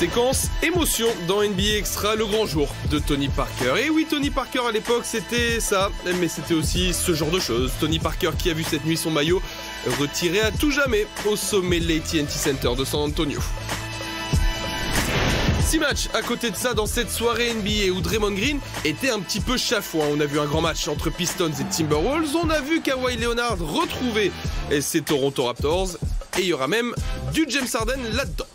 Séquence émotion dans NBA Extra, le grand jour de Tony Parker. Et oui, Tony Parker à l'époque, c'était ça, mais c'était aussi ce genre de choses. Tony Parker qui a vu cette nuit son maillot retiré à tout jamais au sommet de l'AT&T Center de San Antonio. 6 matchs à côté de ça dans cette soirée NBA où Draymond Green était un petit peu chafouin. On a vu un grand match entre Pistons et Timberwolves. On a vu Kawhi Leonard retrouver ses Toronto Raptors. Et il y aura même du James Harden là-dedans.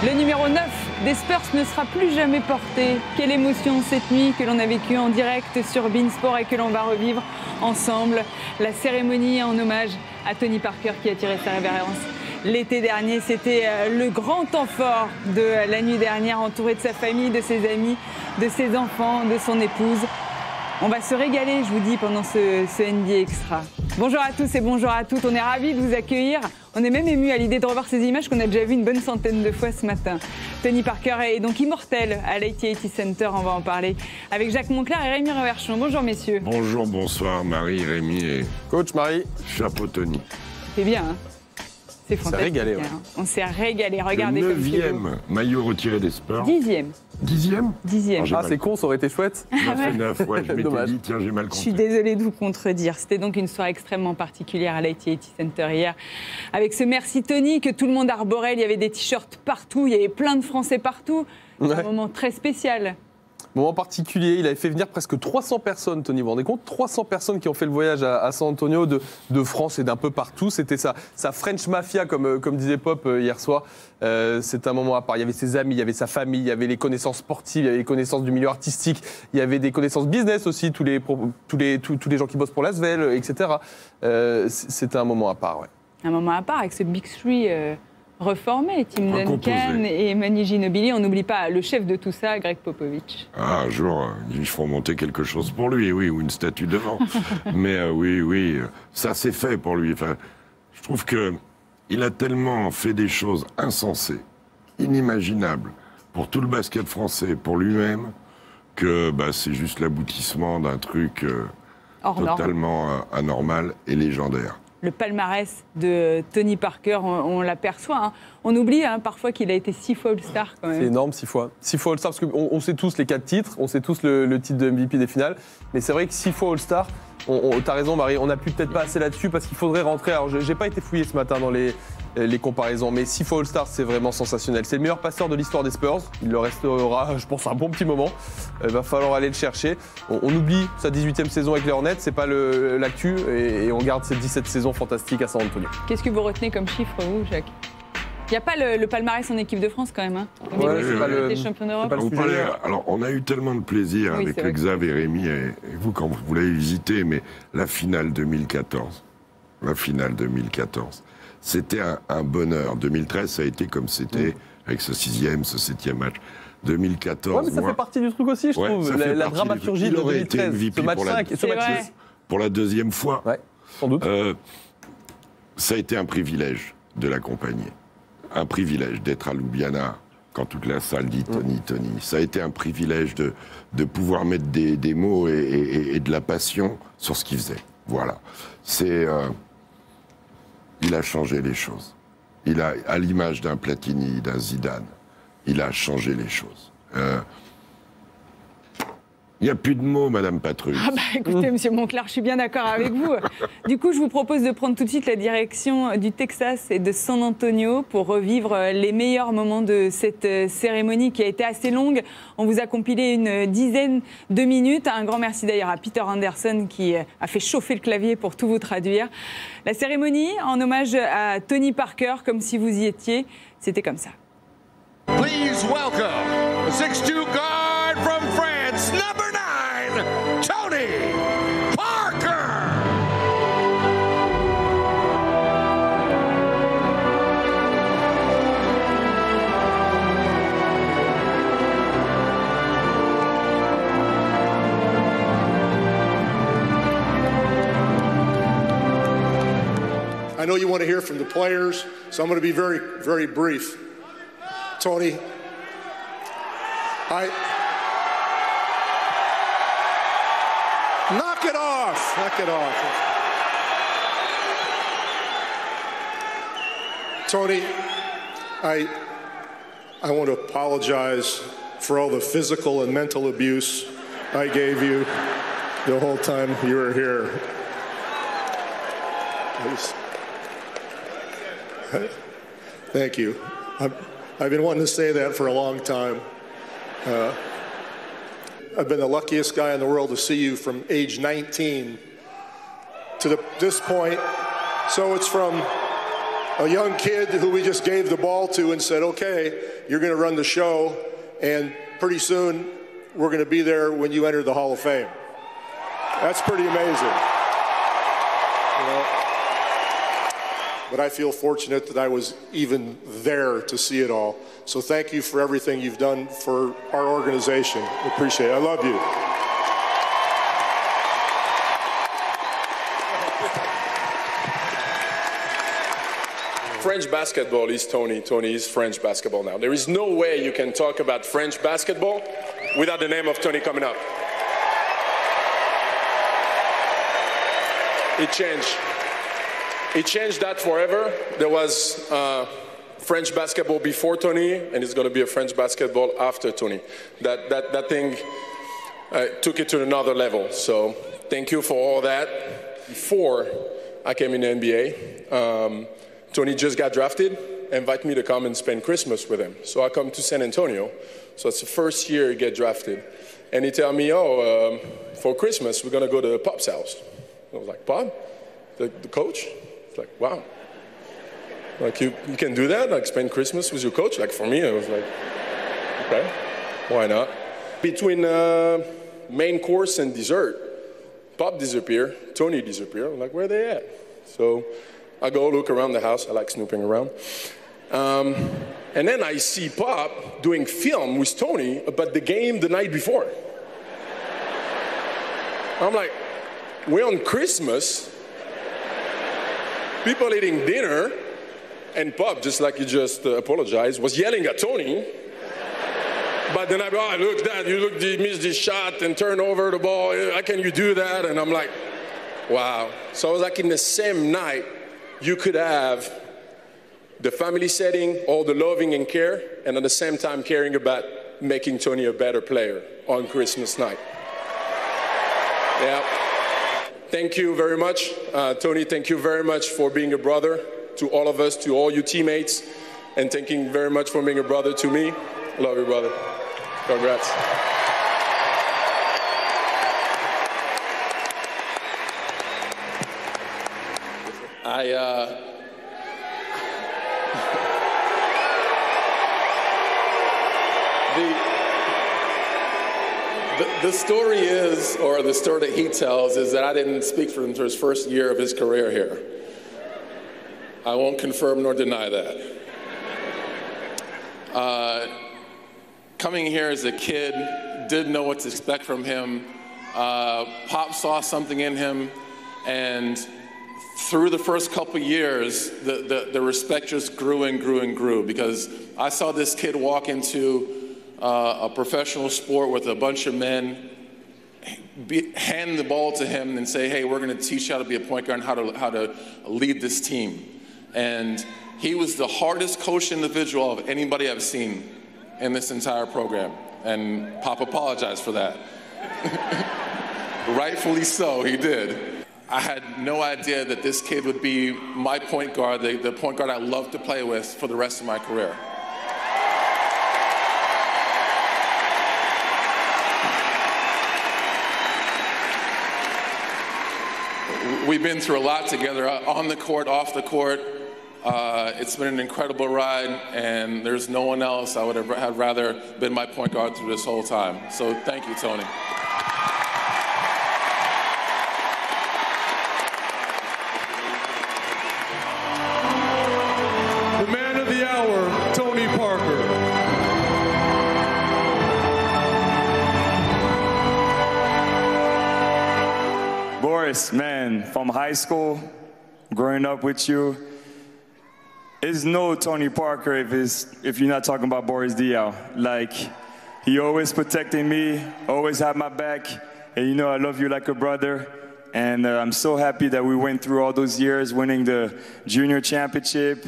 Le numéro 9 des Spurs ne sera plus jamais porté. Quelle émotion cette nuit que l'on a vécue en direct sur beIN Sport et que l'on va revivre ensemble. La cérémonie en hommage à Tony Parker qui a tiré sa révérence l'été dernier. C'était le grand temps fort de la nuit dernière, entouré de sa famille, de ses amis, de ses enfants, de son épouse. On va se régaler, je vous dis, pendant ce NBA Extra. Bonjour à tous et bonjour à toutes. On est ravis de vous accueillir. On est même ému à l'idée de revoir ces images qu'on a déjà vues une bonne centaine de fois ce matin. Tony Parker est donc immortel à l'AT&T Center. On va en parler avec Jacques Monclar et Rémi Reverchon. Bonjour messieurs. Bonjour, bonsoir Marie, Rémi et Coach Marie. Chapeau Tony. C'est bien, hein. C'est fantastique. On s'est régalé, ouais. On s'est régalé. Regardez le comme c'est beau. 9e maillot retiré des Spurs. 10e. 10e 10e. Ah, c'est con, ça aurait été chouette. J'ai fait 9, ouais, je m'étais Dommage. dit, tiens, j'ai mal Je compté. suis désolée de vous contredire. C'était donc une soirée extrêmement particulière à l'AT&T Center hier. Avec ce Merci Tony que tout le monde arborait. Il y avait des t-shirts partout. Il y avait plein de Français partout. C'est Ouais. un moment très spécial. Moment particulier, il avait fait venir presque 300 personnes, Tony, vous vous rendez compte ? 300 personnes qui ont fait le voyage à San Antonio de France et d'un peu partout. C'était sa French Mafia, comme disait Pop hier soir. C'est un moment à part. Il y avait ses amis, il y avait sa famille, il y avait les connaissances sportives, il y avait les connaissances du milieu artistique, il y avait des connaissances business aussi, tous les gens qui bossent pour l'Asvel, etc. C'était un moment à part, ouais. Un moment à part avec ce Big Three reformé. Tim Duncan Recomposé. et Manu Ginobili. On n'oublie pas le chef de tout ça, Greg Popovich. Ah, un jour, ils feront monter quelque chose pour lui, oui, ou une statue devant. Mais oui, ça c'est fait pour lui. Enfin, je trouve qu'il a tellement fait des choses insensées, inimaginables, pour tout le basket français, pour lui-même, que c'est juste l'aboutissement d'un truc Hors norme. totalement anormal et légendaire. Le palmarès de Tony Parker, on l'aperçoit. Hein. On oublie parfois qu'il a été 6 fois All-Star quand même. C'est énorme, 6 fois. 6 fois All-Star, parce qu'on sait tous les 4 titres, on sait tous le titre de MVP des finales. Mais c'est vrai que 6 fois All-Star, t'as raison Marie, on n'appuie peut-être pas assez là-dessus parce qu'il faudrait rentrer. Alors j'ai pas été fouillé ce matin dans les comparaisons, mais 6 fois All-Star, c'est vraiment sensationnel. C'est le meilleur passeur de l'histoire des Spurs. Il le restera, je pense, un bon petit moment. Il va falloir aller le chercher. On oublie sa 18e saison avec les Hornets, c'est pas l'actu, et on garde cette 17 saisons fantastiques à San Antonio. Qu'est-ce que vous retenez comme chiffre, vous, Jacques ? Il n'y a pas le palmarès en équipe de France quand même. Hein, au niveau Ouais, c'est pas des le- champions d'Europe. pas le Vous sujet. parlez- alors, on a eu tellement de plaisir Oui, avec c'est vrai. Xav et Rémi et vous quand vous l'avez visité, mais la finale 2014, c'était un bonheur. 2013, ça a été comme c'était, avec ce 6e, ce 7e match. 2014, Ouais, mais ça moi, fait partie du truc aussi, je ouais, trouve. ça fait La partie dramaturgie du- de il aurait été 2013, MVP ce match pour la- 5 et ce C'est match vrai. 6. pour la deuxième fois, Ouais, sans doute. ça a été un privilège de l'accompagner. Un privilège d'être à Ljubljana quand toute la salle dit Tony, Tony. Ça a été un privilège de pouvoir mettre des mots et de la passion sur ce qu'il faisait. Voilà. Il a changé les choses. À l'image d'un Platini, d'un Zidane, il a changé les choses. Il n'y a plus de mots, Madame Patrulle. Ah écoutez, Monsieur Monclar, je suis bien d'accord avec vous. Du coup, je vous propose de prendre tout de suite la direction du Texas et de San Antonio pour revivre les meilleurs moments de cette cérémonie qui a été assez longue. On vous a compilé une dizaine de minutes. Un grand merci d'ailleurs à Peter Anderson qui a fait chauffer le clavier pour tout vous traduire. La cérémonie en hommage à Tony Parker, comme si vous y étiez, c'était comme ça. Please welcome the 6'2" guard from France, number 9, Tony Parker. I know you want to hear from the players, so I'm going to be very, very brief. Tony, knock it off. Knock it off. Tony, I want to apologize for all the physical and mental abuse I gave you the whole time you were here. Thank you. I've been wanting to say that for a long time. I've been the luckiest guy in the world to see you from age 19 to this point. So it's from a young kid who we just gave the ball to and said, okay, you're going to run the show, and pretty soon we're going to be there when you enter the Hall of Fame. That's pretty amazing. You know? But I feel fortunate that I was even there to see it all. So thank you for everything you've done for our organization. I appreciate it. I love you. French basketball is Tony. Tony is French basketball now. There is no way you can talk about French basketball without the name of Tony coming up. It changed. It changed that forever. There was French basketball before Tony, and it's going to be a French basketball after Tony. That thing took it to another level. So thank you for all that. Before I came in the NBA, Tony just got drafted, invited me to come and spend Christmas with him. So I come to San Antonio. So it's the first year he get drafted. And he tell me, for Christmas, we're going to go to Pop's house. I was like, Pop? The coach? It's like, wow. Like, you can do that? Like, spend Christmas with your coach? Like, for me, I was like, okay, why not? Between main course and dessert, Pop disappear, Tony disappear. I'm like, where are they at? So I go look around the house. I like snooping around. And then I see Pop doing film with Tony about the game the night before. I'm like, we're on Christmas, people eating dinner, and Pop, just like you just apologized, was yelling at Tony. But then I go, oh, look, Dad, you missed this shot and turn over the ball. How can you do that? And I'm like, wow. So I was like, in the same night, you could have the family setting, all the loving and care, and at the same time caring about making Tony a better player on Christmas night. Yeah. Thank you very much. Tony, thank you very much for being a brother to all of us, to all you teammates, and thank you very much for being a brother to me. Love you, brother. Congrats. The story is, or the story that he tells, is that I didn't speak for him until his first year of his career here. I won't confirm nor deny that. Coming here as a kid, didn't know what to expect from him. Pop saw something in him, and through the first couple years, the respect just grew and grew and grew, because I saw this kid walk into a professional sport with a bunch of men, hand the ball to him and say, hey, we're going to teach you how to be a point guard and how to lead this team. And he was the hardest coached individual of anybody I've seen in this entire program. And Pop apologized for that. Rightfully so, he did. I had no idea that this kid would be my point guard, the point guard I loved to play with for the rest of my career. We've been through a lot together, on the court, off the court. It's been an incredible ride, and there's no one else I would have rather been my point guard through this whole time. So thank you, Tony. The man of the hour, Tony Parker. Boris, man, from high school, growing up with you. There's no Tony Parker if you're not talking about Boris Diaw. Like, he always protecting me, always had my back, and you know I love you like a brother. And I'm so happy that we went through all those years winning the Junior Championship,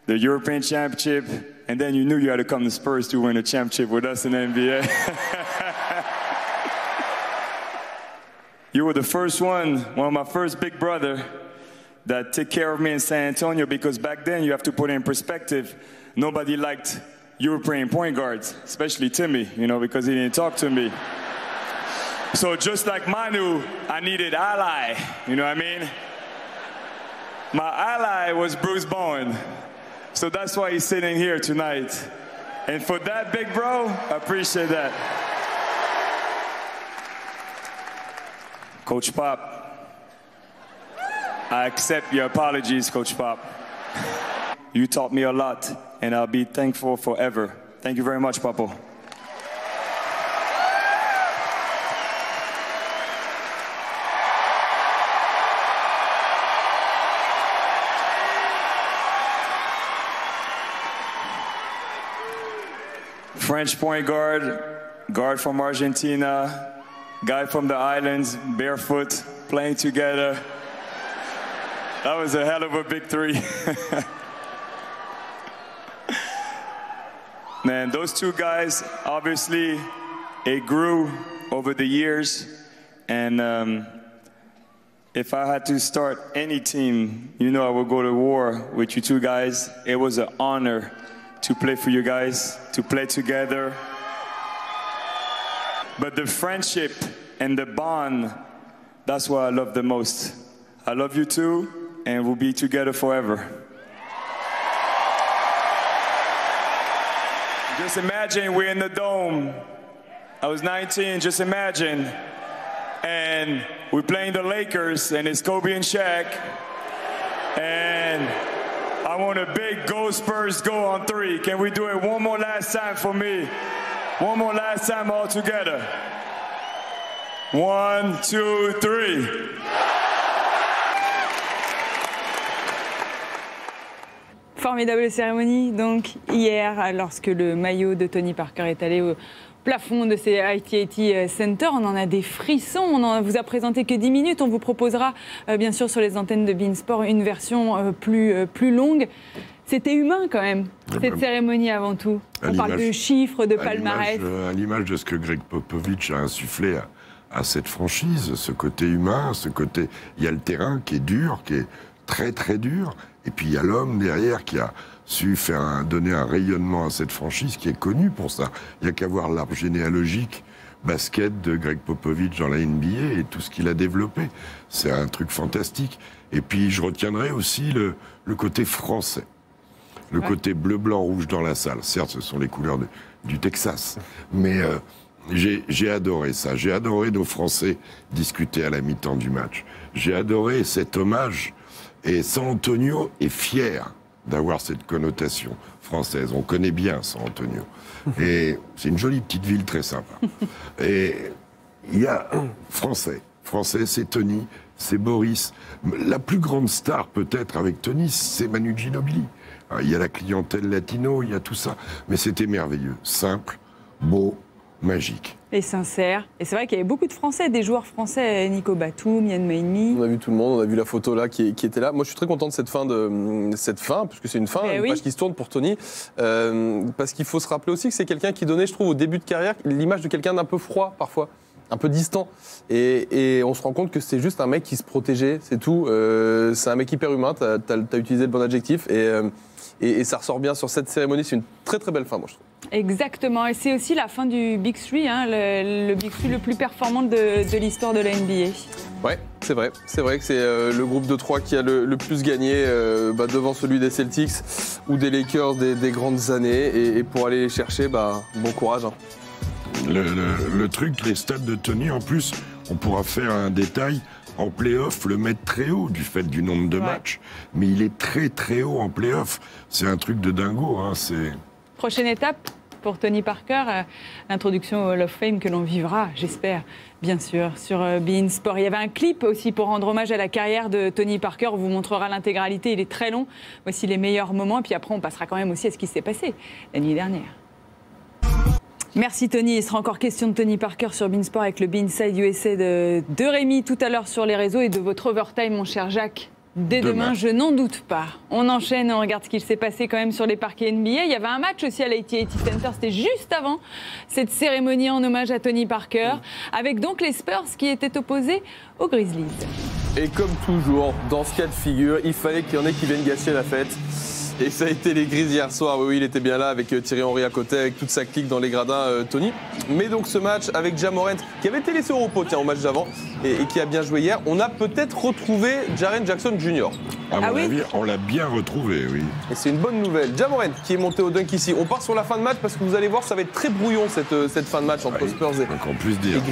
the European Championship, and then you knew you had to come to Spurs to win a championship with us in the NBA. You were the first one of my first big brother that took care of me in San Antonio, because back then, you have to put it in perspective, nobody liked European point guards, especially Timmy, you know, because he didn't talk to me. So just like Manu, I needed ally, you know what I mean? My ally was Bruce Bowen. So that's why he's sitting here tonight. And for that, big bro, I appreciate that. Coach Pop, I accept your apologies, Coach Pop. You taught me a lot, and I'll be thankful forever. Thank you very much, Papo. French point guard, guard from Argentina, guy from the islands, barefoot, playing together. That was a hell of a big three. Man, those two guys, obviously, it grew over the years. And if I had to start any team, you know I would go to war with you two guys. It was an honor to play for you guys, to play together. But the friendship and the bond, that's what I love the most. I love you too, and we'll be together forever. Just imagine we're in the Dome. I was 19, just imagine. And we're playing the Lakers, and it's Kobe and Shaq. And I want a big Go Spurs Go on 3. Can we do it one more last time for me? One more last time all together. 1, 2, 3. Formidable cérémonie, donc, hier, lorsque le maillot de Tony Parker est allé au plafond de ces AT&T Center. On en a des frissons, on ne vous a présenté que 10 minutes. On vous proposera, bien sûr, sur les antennes de Beansport, une version plus longue. C'était humain, quand même, cette cérémonie avant tout. On parle de chiffres, de palmarès. À l'image de ce que Greg Popovich a insufflé à cette franchise, ce côté humain, ce côté... Il y a le terrain qui est dur, qui est très, très dur. Et puis il y a l'homme derrière qui a su donner un rayonnement à cette franchise qui est connu pour ça. Il n'y a qu'à voir l'arbre généalogique basket de Greg Popovich dans la NBA et tout ce qu'il a développé. C'est un truc fantastique. Et puis je retiendrai aussi le côté français. Le côté bleu, blanc, rouge dans la salle. Certes, ce sont les couleurs du Texas. Mais j'ai adoré ça. J'ai adoré nos Français discuter à la mi-temps du match. J'ai adoré cet hommage. Et San Antonio est fier d'avoir cette connotation française. On connaît bien San Antonio. Et c'est une jolie petite ville très sympa. Et il y a Français. Français, c'est Tony, c'est Boris. La plus grande star peut-être avec Tony, c'est Manu Ginobili. Il y a la clientèle latino, il y a tout ça. Mais c'était merveilleux. Simple, beau, magique. Et sincère. Et c'est vrai qu'il y avait beaucoup de Français, des joueurs français, Nico Batum, Yann Maïmi. On a vu tout le monde, on a vu la photo là qui était là. Moi, je suis très content de cette fin, puisque c'est une fin, une page qui se tourne pour Tony. Parce qu'il faut se rappeler aussi que c'est quelqu'un qui donnait, je trouve, au début de carrière, l'image de quelqu'un d'un peu froid, parfois, un peu distant. Et on se rend compte que c'est juste un mec qui se protégeait, c'est tout. C'est un mec hyper humain, t'as utilisé le bon adjectif. Et ça ressort bien sur cette cérémonie. C'est une très très belle fin, moi, je trouve. Exactement, et c'est aussi la fin du Big Three, hein, le Big Three le plus performant de l'histoire de la NBA. Ouais, c'est vrai que c'est le groupe de 3 qui a le plus gagné devant celui des Celtics ou des Lakers des grandes années, et pour aller les chercher, bon courage. Hein. Le truc, les stats de Tony, en plus, on pourra faire un détail. En play-off, le mettre très haut du fait du nombre de matchs, mais il est très très haut en play-off. C'est un truc de dingo, hein, c'est... Prochaine étape, pour Tony Parker. L'introduction au Hall of Fame que l'on vivra, j'espère, bien sûr, sur beIN Sport. Il y avait un clip aussi pour rendre hommage à la carrière de Tony Parker. On vous montrera l'intégralité, il est très long. Voici les meilleurs moments. Et puis après, on passera quand même aussi à ce qui s'est passé la nuit dernière. Merci Tony. Il sera encore question de Tony Parker sur beIN Sport avec le beInside USA de Rémi tout à l'heure sur les réseaux et de votre overtime, mon cher Jacques. Dès demain, je n'en doute pas. On enchaîne, on regarde ce qu'il s'est passé quand même sur les parquets NBA. Il y avait un match aussi à l'AT&T Center, c'était juste avant cette cérémonie en hommage à Tony Parker, avec donc les Spurs qui étaient opposés aux Grizzlies. Et comme toujours, dans ce cas de figure, il fallait qu'il y en ait qui viennent gâcher la fête. Et ça a été les Grizzlies hier soir. Oui, il était bien là avec Thierry Henry à côté, avec toute sa clique dans les gradins, Tony. Mais donc ce match avec Ja Morant, qui avait été laissé au repos au match d'avant et qui a bien joué hier, on a peut-être retrouvé Jaren Jackson Jr. À mon avis, on l'a bien retrouvé, oui. Et c'est une bonne nouvelle. Ja Morant qui est monté au dunk ici. On part sur la fin de match parce que vous allez voir, ça va être très brouillon cette fin de match entre Spurs et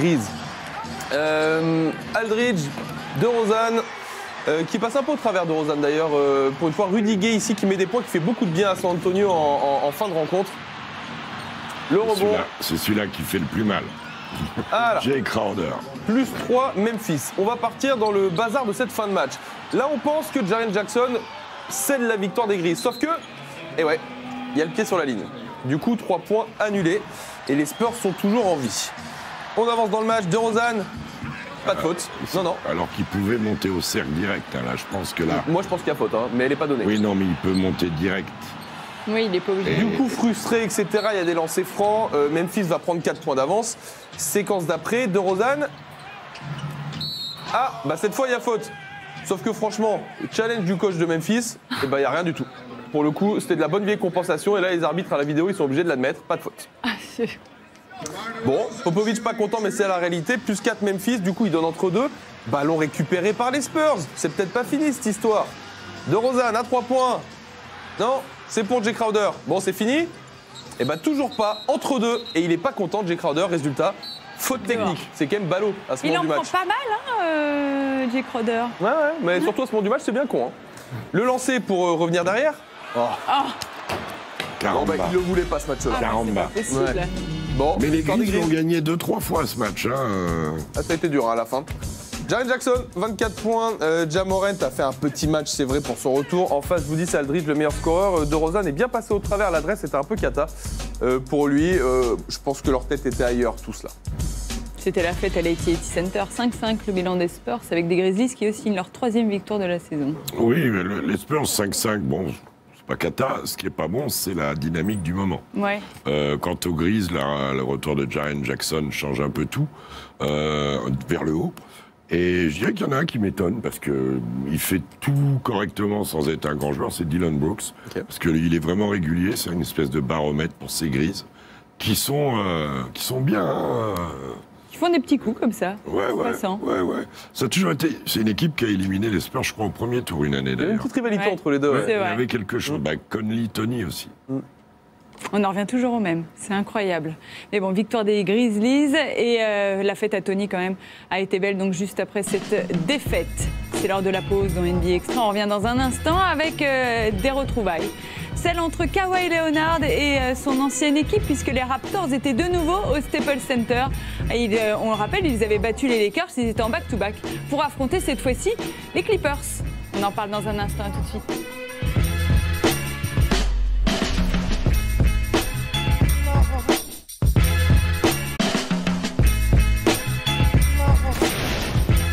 Grizzlies. Aldridge, DeRozan. Qui passe un peu au travers de DeRozan d'ailleurs. Pour une fois, Rudy Gay ici qui met des points, qui fait beaucoup de bien à San Antonio en fin de rencontre. Le rebond. C'est celui-là qui fait le plus mal. Jay Crowder. Plus 3 Memphis. On va partir dans le bazar de cette fin de match. Là, on pense que Jaren Jackson scelle la victoire des Grizzlies. Sauf que, il y a le pied sur la ligne. Du coup, 3 points annulés. Et les Spurs sont toujours en vie. On avance dans le match. DeRozan. Pas de faute. Non. Alors qu'il pouvait monter au cercle direct. Là, je pense que là. Moi, je pense qu'il y a faute, mais elle n'est pas donnée. Oui, non, mais il peut monter direct. Oui, il n'est pas obligé. Du coup, frustré, etc., il y a des lancers francs. Memphis va prendre 4 points d'avance. Séquence d'après, DeRozan. Cette fois, il y a faute. Sauf que franchement, challenge du coach de Memphis, il n'y a rien du tout. Pour le coup, c'était de la bonne vieille compensation. Et là, les arbitres à la vidéo, ils sont obligés de l'admettre. Pas de faute. Bon, Popovic pas content, mais c'est la réalité. Plus 4 Memphis, du coup, il donne entre deux. Ballon récupéré par les Spurs. C'est peut-être pas fini cette histoire. DeRozan à 3 points. Non, c'est pour Jay Crowder. Bon, c'est fini. Et toujours pas. Entre deux. Et il est pas content, Jay Crowder. Résultat, faute technique. C'est quand même ballot à ce moment du match. Il en prend pas mal, Jay Crowder. Ouais, mais surtout à ce moment du match, c'est bien con. Le lancer pour revenir derrière. Il le voulait pas ce match-là. Caramba. Bon, mais les Grizzlies ont gagné 2-3 fois ce match. Ça a été dur à la fin. Jaren Jackson, 24 points. Ja Morant a fait un petit match, c'est vrai, pour son retour. En face, je vous dis, c'est Aldridge, le meilleur scoreur. DeRozan est bien passé au travers. L'adresse était un peu cata pour lui. Je pense que leur tête était ailleurs, tous là. C'était la fête à l'AT&T Center. 5-5 le bilan des Spurs avec des Grizzlies qui signent leur 3e victoire de la saison. Oui, mais les Spurs 5-5, bon... pas cata, ce qui est pas bon, c'est la dynamique du moment. Ouais. Quant aux Grizzlies, le retour de Jaren Jackson change un peu tout vers le haut. Et je dirais qu'il y en a un qui m'étonne parce qu'il fait tout correctement sans être un grand joueur, c'est Dillon Brooks. Okay. Parce qu'il est vraiment régulier, c'est une espèce de baromètre pour ces Grizzlies qui sont bien. Ils font des petits coups comme ça. Ouais. Ça a toujours été. C'est une équipe qui a éliminé les Spurs, je crois, au premier tour une année d'ailleurs. Il y a une petite rivalité entre les deux. Il y avait quelque chose. Conley, Tony aussi. On en revient toujours au même, c'est incroyable. Mais bon, victoire des Grizzlies et la fête à Tony quand même a été belle, donc juste après cette défaite. C'est l'heure de la pause dans NBA Extra. On revient dans un instant avec des retrouvailles. Celle entre Kawhi Leonard et son ancienne équipe, puisque les Raptors étaient de nouveau au Staples Center. On le rappelle, ils avaient battu les Lakers, ils étaient en back-to-back pour affronter cette fois-ci les Clippers. On en parle dans un instant, à tout de suite.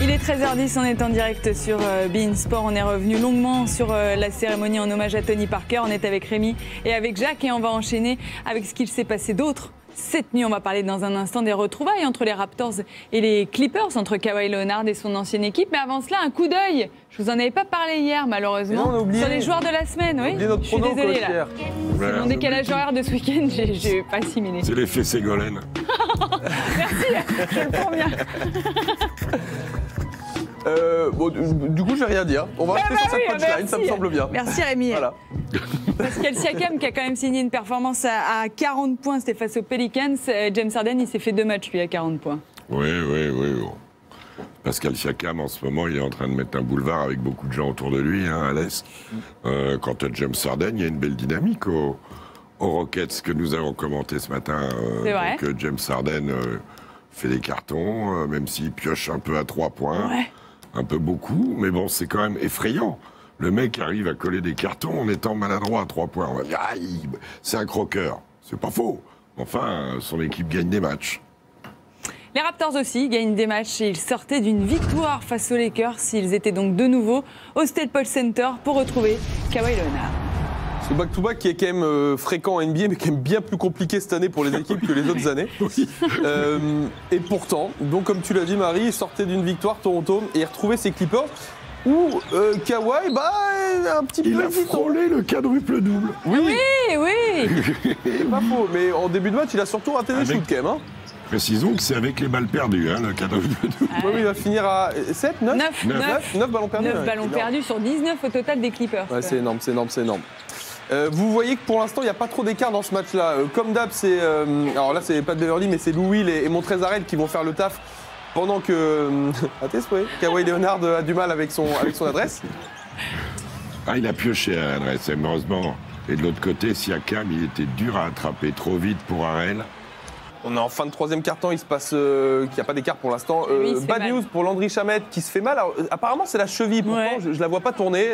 Il est 13h10, on est en direct sur beIN Sport. On est revenu longuement sur la cérémonie en hommage à Tony Parker. On est avec Rémi et avec Jacques et on va enchaîner avec ce qu'il s'est passé d'autre. Cette nuit, on va parler dans un instant des retrouvailles entre les Raptors et les Clippers, entre Kawhi Leonard et son ancienne équipe. Mais avant cela, un coup d'œil. Je vous en avais pas parlé hier, malheureusement, sur les joueurs de la semaine. Oui, je suis désolée là. C'est mon décalage horaire de ce week-end, j'ai pas assimilé. C'est l'effet Ségolène. Merci, je le prends bien. Du coup, je vais rien dire. On va rester sur cette punchline, ça me semble bien. Merci Rémi. Voilà. Pascal Siakam qui a quand même signé une performance à 40 points, c'était face aux Pelicans. James Harden, il s'est fait 2 matchs lui à 40 points. Oui. Pascal Siakam, en ce moment, il est en train de mettre un boulevard avec beaucoup de gens autour de lui, à l'Est. Quant à James Harden, il y a une belle dynamique aux Rockets que nous avons commenté ce matin. C'est vrai. Donc, James Harden fait des cartons, même s'il pioche un peu à 3 points. Ouais. Un peu beaucoup, mais bon, c'est quand même effrayant. Le mec arrive à coller des cartons en étant maladroit à 3 points. On va dire, c'est un croqueur. C'est pas faux. Enfin, son équipe gagne des matchs. Les Raptors aussi gagnent des matchs et ils sortaient d'une victoire face aux Lakers. Ils étaient donc de nouveau au Staples Center pour retrouver Kawhi Leonard. Ce back-to-back qui est quand même fréquent en NBA, mais quand même bien plus compliqué cette année pour les équipes que les autres années. Et pourtant, donc comme tu l'as dit Marie, il sortait d'une victoire Toronto et il retrouvait ses Clippers où Kawhi, un petit peu Il a hésitant. frôlé le quadruple-double. Oui. C'est pas faux, mais en début de match, il a surtout raté des shoots quand même. Hein. Précisons que c'est avec les balles perdues, le quadruple-double. Oui, il va finir à 7, 9 9 ballons perdus. 9 ballons perdus sur 19 au total des Clippers. Ouais, c'est énorme. Vous voyez que pour l'instant, il n'y a pas trop d'écart dans ce match-là. Comme d'hab, c'est. Alors là, c'est pas de Beverly, mais c'est Lou Will et Montrezl qui vont faire le taf pendant que. Kawhi Leonard a du mal avec son adresse. Il a pioché à l'adresse, heureusement. Et de l'autre côté, Siakam, il était dur à attraper, trop vite pour Harrell. On est en fin de troisième quart-temps, il se passe qu'il n'y a pas d'écart pour l'instant. Bad news pour Landry Shamet qui se fait mal. Alors, apparemment, c'est la cheville, pourtant, je la vois pas tourner.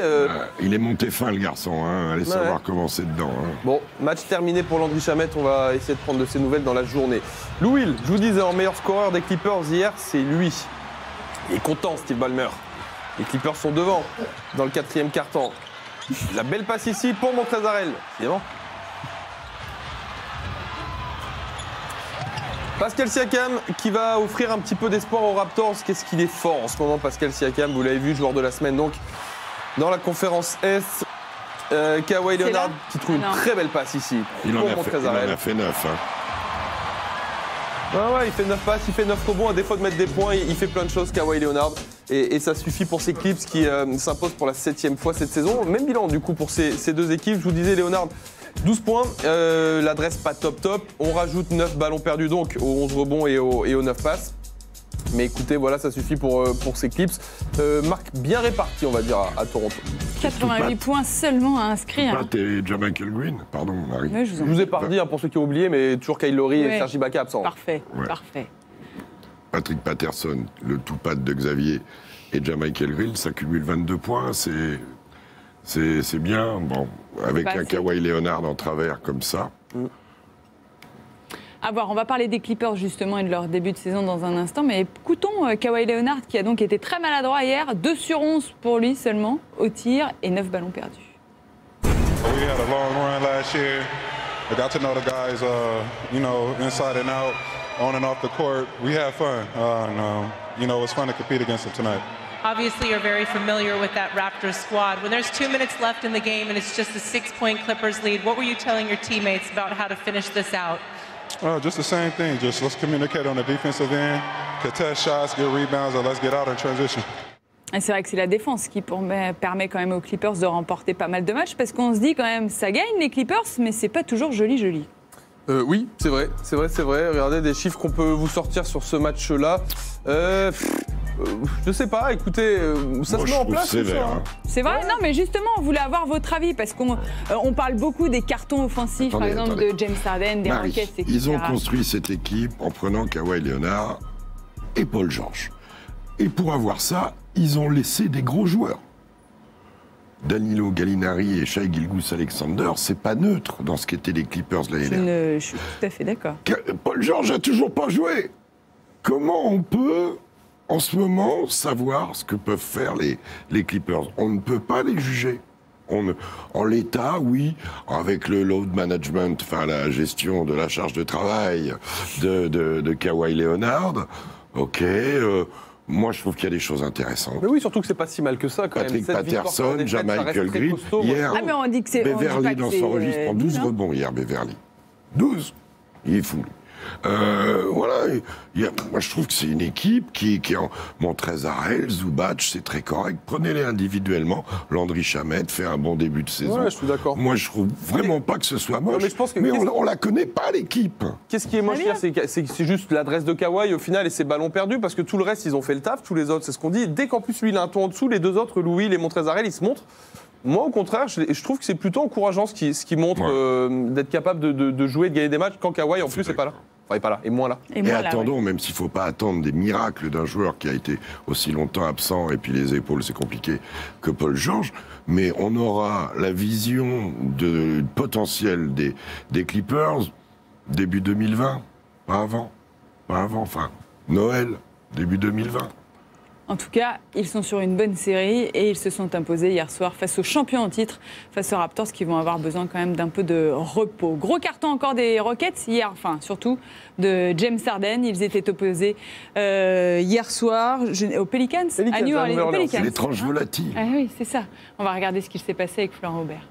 Il est monté fin, le garçon. Allez savoir comment c'est dedans. Bon, match terminé pour Landry Shamet. On va essayer de prendre de ses nouvelles dans la journée. Lou Will, je vous disais, en meilleur scoreur des Clippers hier, c'est lui. Il est content, Steve Ballmer. Les Clippers sont devant dans le quatrième quart-temps. La belle passe ici pour Montrezl, évidemment. Pascal Siakam qui va offrir un petit peu d'espoir aux Raptors. Qu'est-ce qu'il est fort en ce moment, Pascal Siakam. Vous l'avez vu, joueur de la semaine donc dans la conférence S. Kawhi Leonard qui trouve une très belle passe ici. Il en a fait 9. Il fait 9 passes, il fait 9 rebonds. À défaut de mettre des points, il fait plein de choses, Kawhi Leonard. Et ça suffit pour ces Clips qui s'imposent pour la 7e fois cette saison. Même bilan du coup pour ces deux équipes. Je vous disais, Leonard, 12 points, l'adresse pas top. On rajoute 9 ballons perdus donc aux 11 rebonds et aux 9 passes. Mais écoutez, voilà, ça suffit pour ces Clips. Marque bien répartie, on va dire, à Toronto. 88 points seulement à inscrire. Et Jamichael Green, pardon Marie. Oui, je vous ai pas dit pour ceux qui ont oublié, mais toujours Kyle Lowry et Serge Ibaka absents. Parfait. Patrick Patterson, le tout patte de Xavier et Jamichael Green, ça cumule 22 points, c'est bien. Bon, avec un Kawhi Leonard en travers comme ça. À voir, on va parler des Clippers justement et de leur début de saison dans un instant, mais écoutons Kawhi Leonard qui a donc été très maladroit hier, 2 sur 11 pour lui seulement au tir et 9 ballons perdus. We had a long run last year. I got to know the guys, inside and out, on and off the court. We had fun. It's fun to compete against them tonight. Obviously, you're very familiar with that Raptors squad. When there's 2 minutes left in the game and it's just a 6-point Clippers lead, what were you telling your teammates about how to finish this out? Just the same thing. Just let's communicate on the defensive end, contest shots, get rebounds, and let's get out in transition. Et c'est vrai que c'est la défense qui permet quand même aux Clippers de remporter pas mal de matchs parce qu'on se dit quand même ça gagne les Clippers, mais c'est pas toujours joli. Oui, c'est vrai. Regardez des chiffres qu'on peut vous sortir sur ce match-là. Je sais pas, écoutez, ça se met en place. C'est vrai, non, mais justement, on voulait avoir votre avis parce qu'on parle beaucoup des cartons offensifs, par exemple de James Harden, des Rockets, etc. Ils ont construit cette équipe en prenant Kawhi Leonard et Paul George. Et pour avoir ça, ils ont laissé des gros joueurs. Danilo Gallinari et Shai Gilgeous-Alexander, c'est pas neutre dans ce qu'étaient les Clippers l'année dernière. Je suis tout à fait d'accord. Paul George a toujours pas joué. Comment on peut, en ce moment, savoir ce que peuvent faire les Clippers? On ne peut pas les juger. En l'état, oui, avec le load management, enfin la gestion de la charge de travail de Kawhi Leonard, ok. Moi, je trouve qu'il y a des choses intéressantes. Mais oui, surtout que c'est pas si mal que ça, quand Patrick même. Patterson, Jamichael Green. Hier, mais on dit que c'est Beverly dans son registre prend 12 rebonds hier, Beverly. 12. Il est fou. Voilà. Moi, je trouve que c'est une équipe qui est en Montrezl, Zubac, c'est très correct. Prenez-les individuellement. Landry Shamet fait un bon début de saison. Ouais, je suis d'accord. Moi, je trouve vraiment pas que ce soit moche. Non, mais on la connaît pas, l'équipe. Qu'est-ce qui est moche hier, c'est juste l'adresse de Kawhi au final et ses ballons perdus parce que tout le reste, ils ont fait le taf. Tous les autres, c'est ce qu'on dit. Dès qu'en plus, lui, il a un ton en dessous, les deux autres, Lou Will et Montrezl, ils se montrent. Moi, au contraire, je trouve que c'est plutôt encourageant ce qui montre d'être capable de jouer, de gagner des matchs quand Kawhi, en plus, n'est pas là. Enfin, il n'est pas là, et moins là. Et attendons, même s'il ne faut pas attendre des miracles d'un joueur qui a été aussi longtemps absent, et puis les épaules, c'est compliqué, que Paul George, mais on aura la vision potentielle des Clippers début 2020, pas avant, enfin, Noël, début 2020. En tout cas, ils sont sur une bonne série et ils se sont imposés hier soir face aux champions en titre, face aux Raptors qui vont avoir besoin quand même d'un peu de repos. Gros carton encore des Rockets hier, enfin surtout de James Harden. Ils étaient opposés hier soir aux Pelicans, à New Orleans. L'étrange volatile. Ah oui, c'est ça. On va regarder ce qui s'est passé avec Florent Aubert.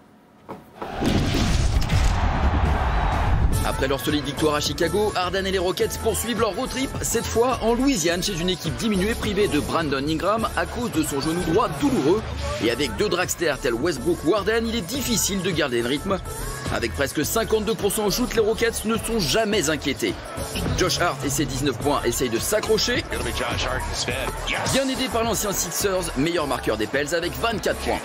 Après leur solide victoire à Chicago, Harden et les Rockets poursuivent leur road trip, cette fois en Louisiane, chez une équipe diminuée privée de Brandon Ingram à cause de son genou droit douloureux. Et avec deux dragsters tels Westbrook ou Harden, il est difficile de garder le rythme. Avec presque 52% au shoot, les Rockets ne sont jamais inquiétés. Josh Hart et ses 19 points essayent de s'accrocher. Bien aidé par l'ancien Sixers, meilleur marqueur des Pels avec 24 points.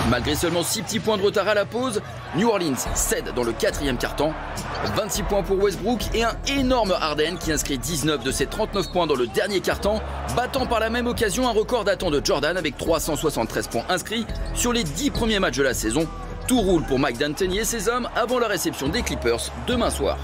Malgré seulement 6 petits points de retard à la pause, New Orleans cède dans le 4e quart-temps. 26 points pour Westbrook et un énorme Harden qui inscrit 19 de ses 39 points dans le dernier quart-temps, battant par la même occasion un record datant de Jordan avec 373 points inscrits sur les 10 premiers matchs de la saison. Tout roule pour Mike D'Antoni et ses hommes avant la réception des Clippers demain soir.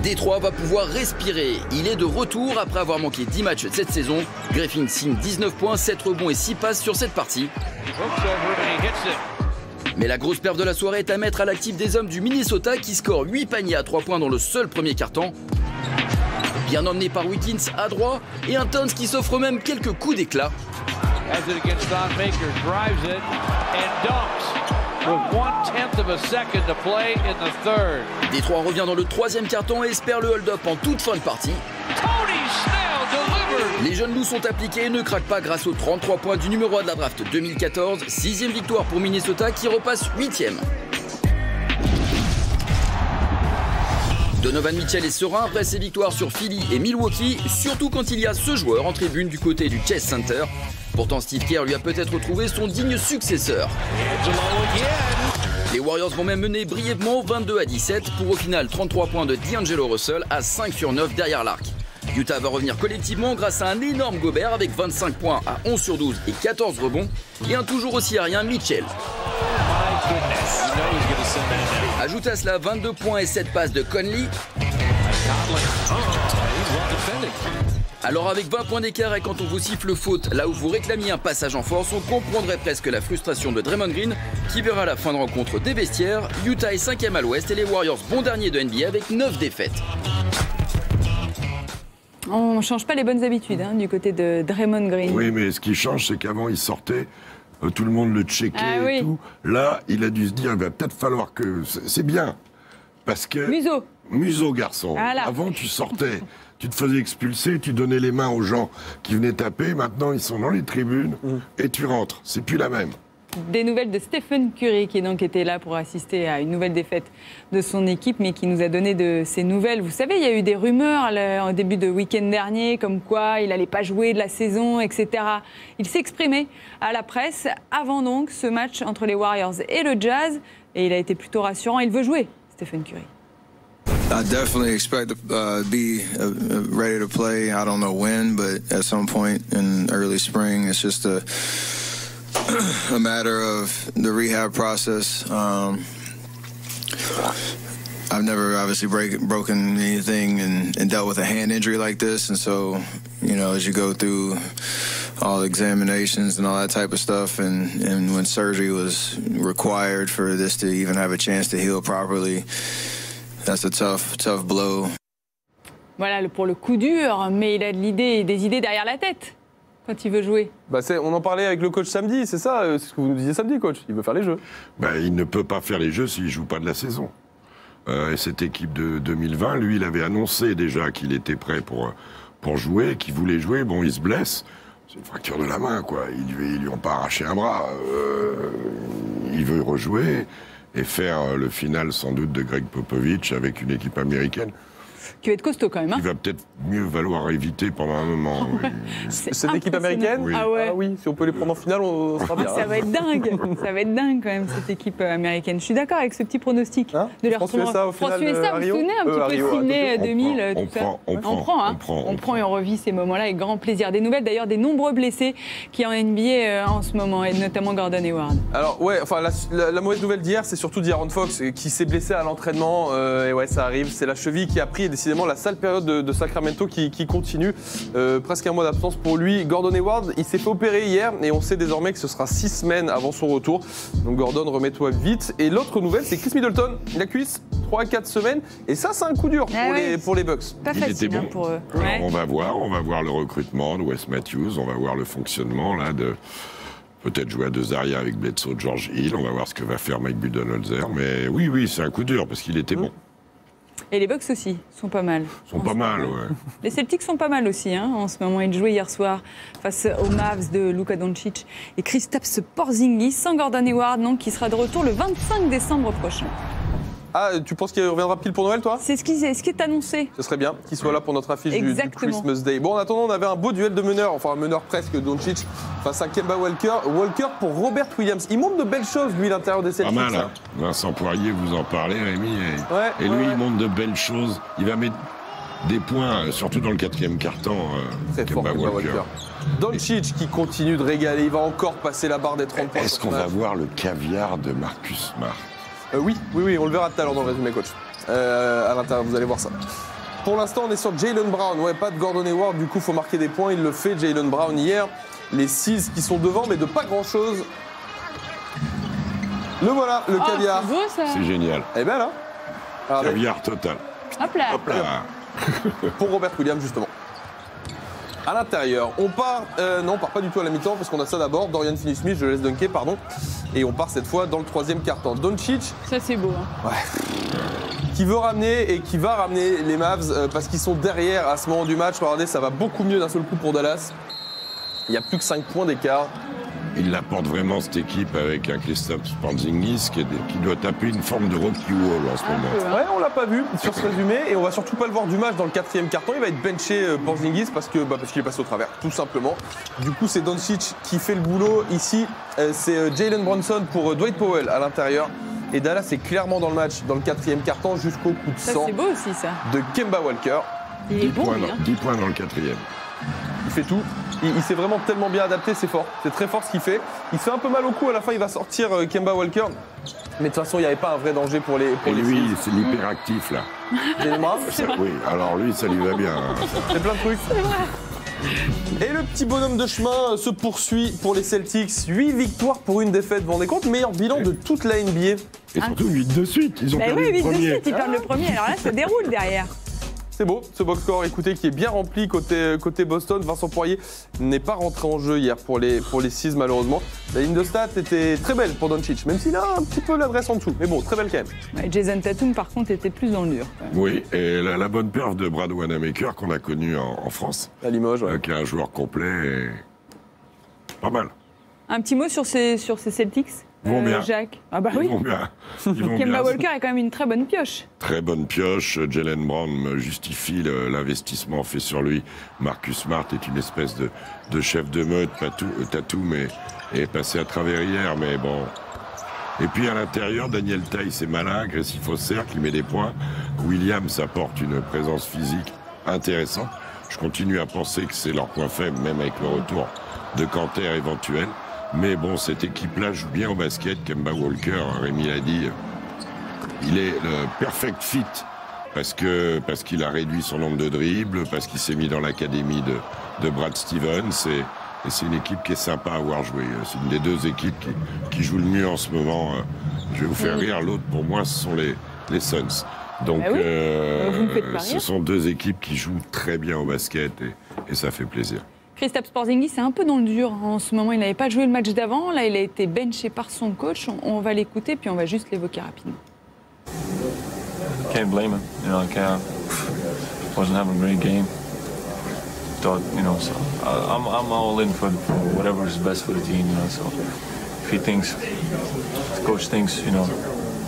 Détroit va pouvoir respirer. Il est de retour après avoir manqué 10 matchs cette saison. Griffin signe 19 points, 7 rebonds et 6 passes sur cette partie. Mais la grosse perf de la soirée est à mettre à l'actif des hommes du Minnesota qui scorent 8 paniers à 3 points dans le seul premier quart-temps. Bien emmené par Wiggins à droit et un Towns qui s'offre même quelques coups d'éclat. Détroit revient dans le 3e quart-temps et espère le hold-up en toute fin de partie. Les jeunes loups sont appliqués et ne craquent pas grâce aux 33 points du numéro 1 de la draft 2014. 6e victoire pour Minnesota qui repasse 8e. Donovan Mitchell est serein après ses victoires sur Philly et Milwaukee, surtout quand il y a ce joueur en tribune du côté du Chase Center. Pourtant, Steve Kerr lui a peut-être trouvé son digne successeur. Les Warriors vont même mener brièvement 22-17 pour au final 33 points de D'Angelo Russell à 5 sur 9 derrière l'arc. Utah va revenir collectivement grâce à un énorme Gobert avec 25 points à 11 sur 12 et 14 rebonds et un toujours aussi aérien Mitchell. Ajoute à cela 22 points et 7 passes de Conley. Alors avec 20 points d'écart et quand on vous siffle faute là où vous réclamiez un passage en force, on comprendrait presque la frustration de Draymond Green qui verra la fin de rencontre des vestiaires. Utah est 5e à l'ouest et les Warriors bon dernier de NBA avec 9 défaites. On ne change pas les bonnes habitudes du côté de Draymond Green. Oui, mais ce qui change, c'est qu'avant, il sortait, tout le monde le checkait et tout. Là, il a dû se dire, il va peut-être falloir que... C'est bien, parce que... Museau, garçon. Voilà. Avant, tu sortais, tu te faisais expulser, tu donnais les mains aux gens qui venaient taper. Maintenant, ils sont dans les tribunes et tu rentres. C'est plus la même. Des nouvelles de Stephen Curry qui donc était là pour assister à une nouvelle défaite de son équipe mais qui nous a donné de ses nouvelles. Vous savez, il y a eu des rumeurs au début de week-end dernier comme quoi il n'allait pas jouer de la saison, etc. Il s'est exprimé à la presse avant donc ce match entre les Warriors et le Jazz et il a été plutôt rassurant. Il veut jouer, Stephen Curry. I definitely expect to be ready to play. I don't know when, but at some point in early spring, it's just a matter of the rehab process. I've never obviously broken anything and dealt with a hand injury like this, and so, you know, as you go through all the examinations and all that type of stuff, and when surgery was required for this to even have a chance to heal properly, that's a tough blow. Voilà pour le coup dur, mais il a des idées derrière la tête quand il veut jouer. On en parlait avec le coach samedi, c'est ça, c'est ce que vous nous disiez samedi, coach. Il veut faire les jeux. Il ne peut pas faire les jeux s'il ne joue pas de la saison. Et cette équipe de 2020, lui, il avait annoncé déjà qu'il était prêt pour jouer, qu'il voulait jouer. Bon, il se blesse. C'est une fracture de la main, quoi. Ils lui ont pas arraché un bras. Il veut rejouer et faire le final, sans doute, de Greg Popovich avec une équipe américaine. qui va être costaud quand même. Hein. Il va peut-être mieux valoir éviter pendant un moment. Oui. Cette équipe américaine Oui. Ah ouais. Ah oui, si on peut les prendre en finale, on sera bien. Ça va être dingue, ça va être dingue quand même cette équipe américaine. Je suis d'accord avec ce petit pronostic de leur France-USA au final France-USA, vous vous Rio souvenez un petit peu Sydney 2000, tout ça. On prend et on revit ces moments-là avec grand plaisir. Des nouvelles d'ailleurs des nombreux blessés qui en NBA en ce moment, et notamment Gordon Hayward. Alors ouais, enfin la mauvaise nouvelle d'hier, c'est surtout d'Aaron Fox qui s'est blessé à l'entraînement. Et ouais, ça arrive. C'est la cheville qui a pris, et décidément la sale période de Sacramento qui continue. Presque un mois d'absence pour lui. Gordon Hayward, il s'est fait opérer hier et on sait désormais que ce sera 6 semaines avant son retour. Donc Gordon, remets-toi vite. Et l'autre nouvelle, c'est Chris Middleton, la cuisse, 3 à 4 semaines. Et ça, c'est un coup dur pour les Bucks. Pas facile, il était bon. Pour eux. Alors, on va voir le recrutement de Wes Matthews, on va voir le fonctionnement là de peut-être jouer à 2 arrières avec Bledsoe, George Hill, on va voir ce que va faire Mike Budenholzer. Mais oui, c'est un coup dur parce qu'il était bon. Et les Bucks aussi sont pas mal. Les Celtics sont pas mal aussi en ce moment. Ils jouaient hier soir face aux Mavs de Luka Doncic et Kristaps Porzingis sans Gordon Hayward, qui sera de retour le 25 décembre prochain. Ah, tu penses qu'il reviendra pile pour Noël, toi? C'est ce qui est annoncé. Ce serait bien qu'il soit là pour notre affiche du Christmas Day. Bon, en attendant, on avait un beau duel de meneurs, enfin un meneur presque, Doncic, face à Kemba Walker. Walker pour Robert Williams. Il montre de belles choses, lui, à l'intérieur des Celtics. Pas mal, hein. Vincent Poirier, vous en parlez, Rémi. Et lui, il montre de belles choses. Il va mettre des points, surtout dans le 4e quart-temps. Kemba Walker. Doncic qui continue de régaler. Il va encore passer la barre des 30 points. Est-ce qu'on va voir le caviar de Marcus Smart? Oui, on le verra tout à l'heure dans le résumé, coach. À l'intérieur, vous allez voir ça. Pour l'instant, on est sur Jaylen Brown. Ouais, pas de Gordon Hayward, du coup, il faut marquer des points. Il le fait, Jaylen Brown, hier. Les 6 qui sont devant, mais de pas grand-chose. Le voilà, le caviar. C'est beau, ça. C'est génial. Eh ben là. Caviar total. Hop là. Pour Robert Williams, justement. À l'intérieur, on part... non, on part pas du tout à la mi-temps parce qu'on a ça d'abord. Dorian Finney-Smith, je le laisse dunker, pardon. Et on part cette fois dans le 3e quart-temps. Doncic... Ça, c'est beau. Qui veut ramener et qui va ramener les Mavs parce qu'ils sont derrière à ce moment du match. Regardez, ça va beaucoup mieux d'un seul coup pour Dallas. Il n'y a plus que 5 points d'écart. Il apporte vraiment cette équipe avec un Kristaps Porzingis qui doit taper une forme de Rocky Wall en ce moment. Ouais, on l'a pas vu sur ce résumé et on va surtout pas le voir du match dans le 4e quart-temps. Il va être benché Porzingis parce qu'il est passé au travers, tout simplement. Du coup, c'est Doncic qui fait le boulot. Ici, c'est Jalen Brunson pour Dwight Powell à l'intérieur. Et Dallas est clairement dans le match, dans le 4e quart-temps, jusqu'au coup de sang c'est beau aussi, ça. de Kemba Walker. Il est bon, 10 points dans le 4e. Il fait tout. Il s'est vraiment tellement bien adapté, c'est fort. C'est très fort ce qu'il fait. Il se fait un peu mal au cou, à la fin il va sortir Kemba Walker. Mais de toute façon, il n'y avait pas un vrai danger pour les lui, c'est l'hyperactif là. Oui, alors lui, ça lui va bien. C'est plein de trucs. Et le petit bonhomme de chemin se poursuit pour les Celtics. 8 victoires pour 1 défaite. Vous vous rendez compte? Meilleur bilan de toute la NBA. Et surtout 8 de suite. Ils ont perdu 8 le premier. de suite, ils perdent le premier. Alors là, ça déroule derrière. C'est beau, ce box score, écoutez, qui est bien rempli côté Boston. Vincent Poirier n'est pas rentré en jeu hier pour les 6, malheureusement. La ligne de stats était très belle pour Doncic, même s'il a un petit peu l'adresse en dessous. Mais bon, très belle quand même. Ouais, Jason Tatum, par contre, était plus dans le dur. Oui, et la bonne perf de Brad Wanamaker qu'on a connu en France. À Limoges, ouais. Qui est un joueur complet et pas mal. Un petit mot sur ces Celtics, bien. Jacques? Ah bah oui. Ils vont bien. Kemba Walker est quand même une très bonne pioche. Très bonne pioche. Jaylen Brown justifie l'investissement fait sur lui. Marcus Smart est une espèce de chef de meute, Tatum est passé à travers hier, mais bon. Et puis à l'intérieur, Daniel Theis est malin, agressif au cercle, il met des points. Williams apporte une présence physique intéressante. Je continue à penser que c'est leur point faible, même avec le retour de Kanter éventuel. Mais bon, cette équipe-là joue bien au basket. Kemba Walker, Rémi l'a dit, il est le perfect fit parce qu'il a réduit son nombre de dribbles, parce qu'il s'est mis dans l'académie de Brad Stevens. Et c'est une équipe qui est sympa à voir jouer. C'est une des 2 équipes qui joue le mieux en ce moment. Je vais vous faire rire. L'autre, pour moi, ce sont les Suns. Donc, vous me faites pas rire. Ce sont 2 équipes qui jouent très bien au basket et ça fait plaisir. Kristaps Porzingis est un peu dans le dur en ce moment. Il n'avait pas joué le match d'avant. Là, il a été benché par son coach. On va l'écouter, puis on va juste l'évoquer rapidement. Can't blame him. Wasn't having a great game. So I'm all in for whatever is best for the team. So if he thinks, the coach thinks,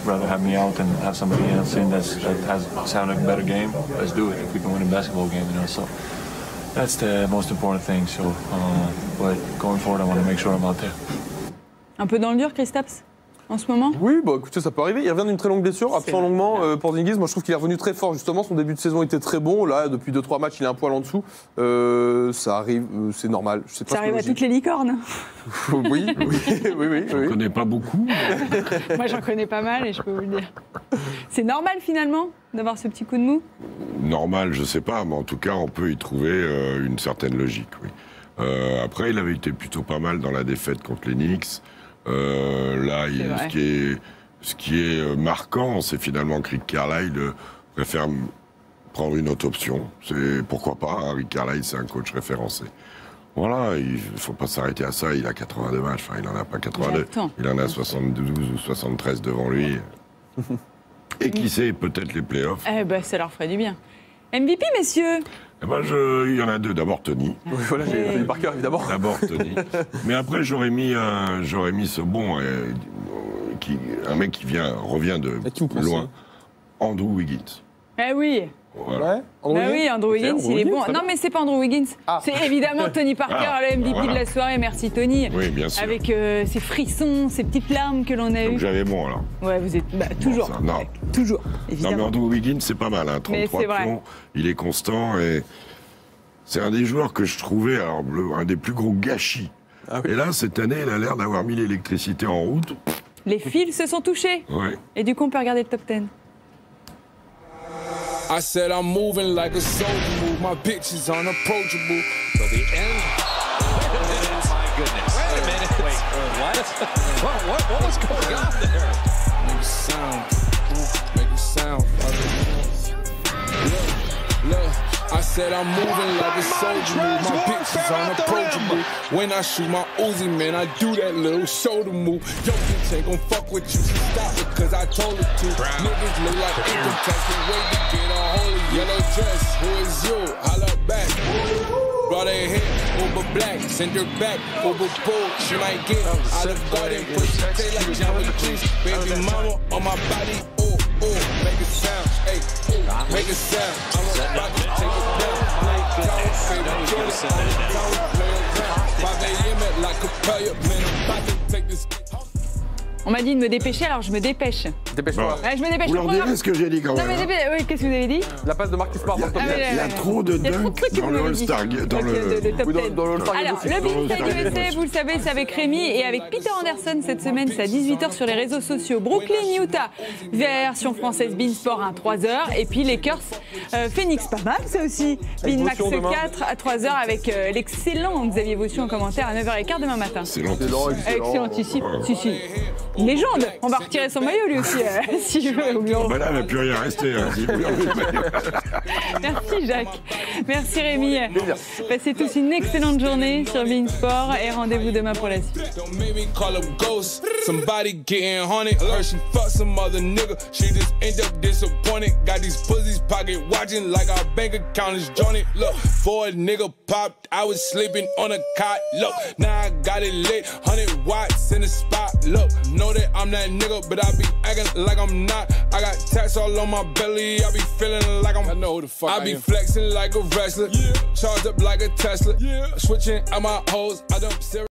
rather have me out than have somebody else in that has sounded a better game. Let's do it if we can win a basketball game, you know. So that's the most important thing. So, but going forward, I want to make sure I'm out there. Un peu dans le dur, Kristaps, en ce moment? Oui, bah écoutez, ça peut arriver. Il revient d'une très longue blessure, absent longuement. Porzingis, moi je trouve qu'il est revenu très fort justement. Son début de saison était très bon. Là, depuis 2-3 matchs, il est un poil en dessous. Ça arrive, c'est normal. C'est ça arrive à toutes les licornes. Oui. Je connais pas beaucoup. Moi, j'en connais pas mal et je peux vous le dire. C'est normal finalement d'avoir ce petit coup de mou? Normal, je sais pas, mais en tout cas, on peut y trouver une certaine logique, oui. Après, il avait été plutôt pas mal dans la défaite contre les Knicks. Là, ce qui est marquant, c'est finalement que Rick Carlisle préfère prendre une autre option. C'est pourquoi pas, hein, Rick Carlisle, c'est un coach référencé. Voilà, il ne faut pas s'arrêter à ça. Il a 82 matchs, enfin, il n'en a pas 82. Il en a 72 ou 73 devant lui. Et qui sait, peut-être les playoffs. Eh ben, ça leur ferait du bien. MVP, messieurs? Eh ben, il y en a deux. D'abord Tony. Oui, voilà, j'ai Tony Parker, évidemment. D'abord Tony. Mais après, j'aurais mis ce bon, un mec qui revient de loin, Andrew Wiggins. Eh oui. Voilà. Oui, Andrew Wiggins, il est bon. Non, mais c'est pas Andrew Wiggins. C'est évidemment Tony Parker, le MVP de la soirée. Merci Tony. Oui, bien sûr. Avec ses frissons, ses petites larmes que l'on a eues. Donc j'avais bon alors. Ouais, vous êtes toujours. Bon, non. Toujours, évidemment. Non, mais Andrew Wiggins, c'est pas mal. Hein, 33 pions, il est constant et c'est un des joueurs que je trouvais un des plus gros gâchis. Ah oui. Et là, cette année, il a l'air d'avoir mis l'électricité en route. Les fils se sont touchés. Ouais. Et du coup, on peut regarder le top 10. I said I'm moving like a soldier move. My bitch is unapproachable. So the end. Oh my goodness. Wait a minute. Wait, what? What was going on there? Make it sound. Make it sound. Look. I said I'm moving like a soldier move. My bitch is unapproachable. When I shoot my Uzi, man, I do that little shoulder move. Yo, bitch ain't gon' fuck with you. She stop it cause I told her to. Niggas look like income tax. Can't wait to get a hold of yellow dress. Who is you? Holla back. Brought her head over black. Send her back over bull. She might get out of garden. Put she taste like Jamba Juice. Baby mama on my body. Oh, make it sound. Hey, make it sound. I'm about to take it down. Favorite Jordan. On m'a dit de me dépêcher, alors je me dépêche. Dépêche-toi. Ouais, je me dépêche. Vous leur direz ce que j'ai dit quand même. Non, mais oui, qu'est-ce que vous avez dit? La passe de Marcus Smart dans le top 10. Il y a trop de dunks dans le All-Star Game. Dans le top 10. Alors, le Big Inside USA, vous le savez, c'est avec Rémi et avec Peter Anderson cette semaine, c'est à 18h sur les réseaux sociaux. Brooklyn, Utah, version française Beansport à 3h. Et puis Lakers, Phoenix, pas mal ça aussi. Beanmax 4 à 3h avec l'excellent Xavier Vaussiou en commentaire à 9h15 demain matin. Excellentissime. Si. Légende. On va retirer son maillot lui aussi, si je veux. Bah là, il n'a plus rien resté. Hein, Merci Jacques. Merci Rémi. Passez tous une excellente journée sur Beansport et rendez-vous demain pour la suite. Somebody getting haunted. Heard she fucked some other nigga. She just end up disappointed. Got these pussies pocket watching like our bank account is jointed. Look, before a nigga popped, I was sleeping on a cot. Look, now I got it lit. 100 watts in the spot. Look, know that I'm that nigga, but I be acting like I'm not. I got tats all on my belly. I be feeling like I know who the fuck I be flexing like a wrestler. Charged up like a Tesla. Switching out my hoes. I don't